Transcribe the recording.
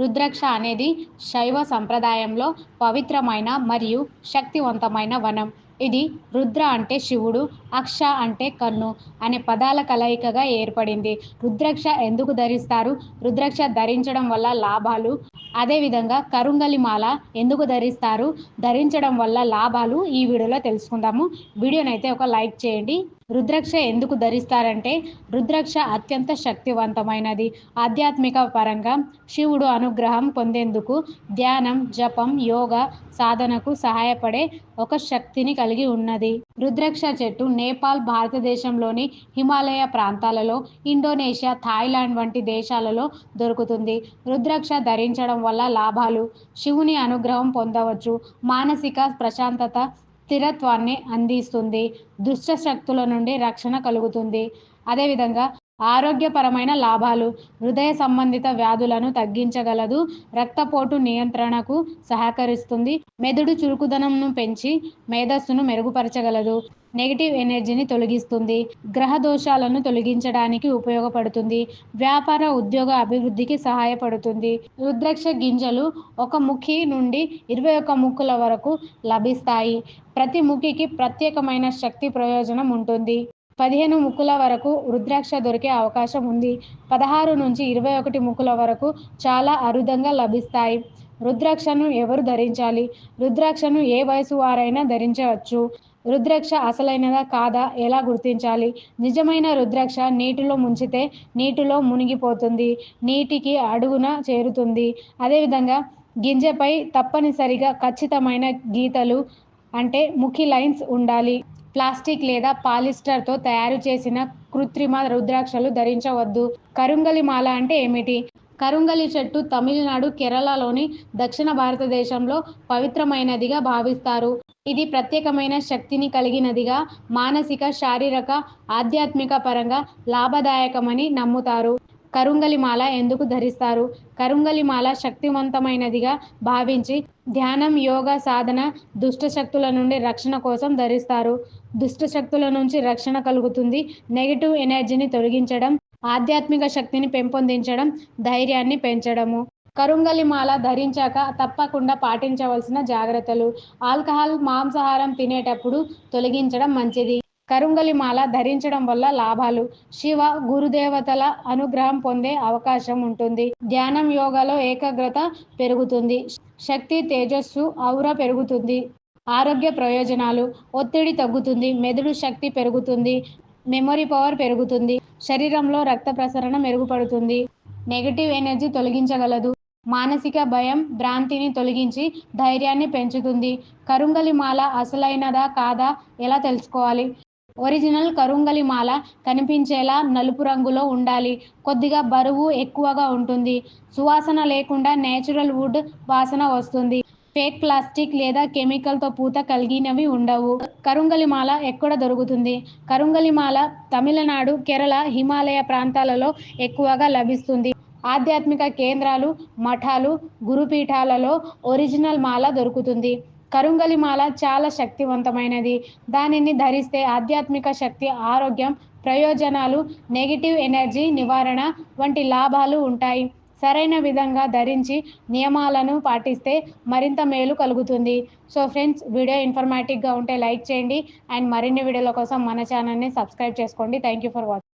రుద్రాక్ష అనేది శైవ సంప్రదాయంలో పవిత్రమైన మరియు శక్తివంతమైన వనం. ఇది రుద్ర అంటే శివుడు, అక్ష అంటే కన్ను అనే పదాల కలయికగా ఏర్పడింది. రుద్రాక్ష ఎందుకు ధరిస్తారు? రుద్రాక్ష ధరించడం వల్ల లాభాలు, అదేవిధంగా కరుంగలి మాల ఎందుకు ధరిస్తారు, ధరించడం వల్ల లాభాలు ఈ వీడియోలో తెలుసుకుందాము. వీడియోనైతే ఒక లైక్ చేయండి. రుద్రాక్ష ఎందుకు ధరిస్తారంటే, రుద్రాక్ష అత్యంత శక్తివంతమైనది. ఆధ్యాత్మిక పరంగా శివుడు అనుగ్రహం పొందేందుకు ధ్యానం, జపం, యోగా సాధనకు సహాయపడే ఒక శక్తిని కలిగి ఉన్నది. రుద్రాక్ష చెట్టు నేపాల్, భారతదేశంలోని హిమాలయ ప్రాంతాలలో, ఇండోనేషియా, థాయిలాండ్ వంటి దేశాలలో దొరుకుతుంది. రుద్రాక్ష ధరించడం వల్ల లాభాలు: శివుని అనుగ్రహం పొందవచ్చు, మానసిక ప్రశాంతత, స్థిరత్వాన్ని అందిస్తుంది, దుష్ట శక్తుల నుండి రక్షణ కలుగుతుంది. అదేవిధంగా ఆరోగ్యపరమైన లాభాలు: హృదయ సంబంధిత వ్యాధులను తగ్గించగలదు, రక్తపోటు నియంత్రణకు సహకరిస్తుంది, మెదడు చురుకుదనంను పెంచి మేధస్సును మెరుగుపరచగలదు, నెగిటివ్ ఎనర్జీని తొలగిస్తుంది, గ్రహ దోషాలను తొలగించడానికి ఉపయోగపడుతుంది, వ్యాపార ఉద్యోగ అభివృద్ధికి సహాయపడుతుంది. రుద్రాక్ష గింజలు 1 ముఖి నుండి 21 ముక్కుల వరకు లభిస్తాయి. ప్రతి ముఖికి ప్రత్యేకమైన శక్తి ప్రయోజనం ఉంటుంది. 15 ముక్కుల వరకు రుద్రాక్ష దొరికే అవకాశం ఉంది. 16 నుంచి 21 ముక్కుల వరకు చాలా అరుదుగా లభిస్తాయి. రుద్రాక్షను ఎవరు ధరించాలి? రుద్రాక్షను ఏ వయసు వారైనా ధరించవచ్చు. రుద్రాక్ష అసలైనదా కాదా ఎలా గుర్తించాలి? నిజమైన రుద్రాక్ష నీటిలో ముంచితే నీటిలో మునిగిపోతుంది, నీటికి అడుగున చేరుతుంది. అదేవిధంగా గింజపై తప్పనిసరిగా ఖచ్చితమైన గీతలు అంటే ముఖి లైన్స్ ఉండాలి. ప్లాస్టిక్ లేదా పాలిస్టర్తో తయారు చేసిన కృత్రిమ రుద్రాక్షలు ధరించవద్దు. కరుంగలి మాల అంటే ఏమిటి? కరుంగలి చెట్టు తమిళనాడు, కేరళలోని దక్షిణ భారతదేశంలో పవిత్రమైనదిగా భావిస్తారు. ఇది ప్రత్యేకమైన శక్తిని కలిగినదిగా, మానసిక, శారీరక, ఆధ్యాత్మిక పరంగా లాభదాయకమని నమ్ముతారు. కరుంగలి మాల ఎందుకు ధరిస్తారు? కరుంగలి మాల శక్తివంతమైనదిగా భావించి ధ్యానం, యోగా సాధన, దుష్ట శక్తుల నుండి రక్షణ కోసం ధరిస్తారు. దుష్ట శక్తుల నుంచి రక్షణ కలుగుతుంది, నెగిటివ్ ఎనర్జీని తొలగించడం, ఆధ్యాత్మిక శక్తిని పెంపొందించడం, ధైర్యాన్ని పెంచడము. కరుంగలి మాల ధరించాక తప్పకుండా పాటించవలసిన జాగ్రత్తలు: ఆల్కహాల్, మాంసాహారం తినేటప్పుడు తొలగించడం మంచిది. కరుంగలి మాల ధరించడం వల్ల లాభాలు: శివ, గురుదేవతల అనుగ్రహం పొందే అవకాశం ఉంటుంది, ధ్యానం, యోగాలో ఏకాగ్రత పెరుగుతుంది, శక్తి, తేజస్సు, ఔరా పెరుగుతుంది. ఆరోగ్య ప్రయోజనాలు: ఒత్తిడి తగ్గుతుంది, మెదడు శక్తి పెరుగుతుంది, మెమొరీ పవర్ పెరుగుతుంది, శరీరంలో రక్త ప్రసరణ మెరుగుపడుతుంది, నెగటివ్ ఎనర్జీ తొలగించగలదు, మానసిక భయం, భ్రాంతిని తొలగించి ధైర్యాన్ని పెంచుతుంది. కరుంగలి మాల అసలైనదా కాదా ఎలా తెలుసుకోవాలి? ఒరిజినల్ కరుంగలి మాల కనిపించేలా నలుపు రంగులో ఉండాలి, కొద్దిగా బరువు ఎక్కువగా ఉంటుంది, సువాసన లేకుండా నేచురల్ వుడ్ వాసన వస్తుంది, ఫేక్ ప్లాస్టిక్ లేదా కెమికల్తో పూత కలిగినవి ఉండవు. కరుంగలి మాల ఎక్కడ దొరుకుతుంది? కరుంగలి మాల తమిళనాడు, కేరళ, హిమాలయ ప్రాంతాలలో ఎక్కువగా లభిస్తుంది. ఆధ్యాత్మిక కేంద్రాలు, మఠాలు, గురుపీఠాలలో ఒరిజినల్ మాల దొరుకుతుంది. కరుంగలి మాల చాలా శక్తివంతమైనది. దానిని ధరిస్తే ఆధ్యాత్మిక శక్తి, ఆరోగ్యం, ప్రయోజనాలు, నెగిటివ్ ఎనర్జీ నివారణ వంటి లాభాలు ఉంటాయి. సరైన విధంగా ధరించి నియమాలను పాటిస్తే మరింత మేలు కలుగుతుంది. సో ఫ్రెండ్స్, వీడియో ఇన్ఫర్మేటివ్గా ఉంటే లైక్ చేయండి అండ్ మరిన్ని వీడియోల కోసం మన ఛానల్ని సబ్స్క్రైబ్ చేసుకోండి. Thank you for watching.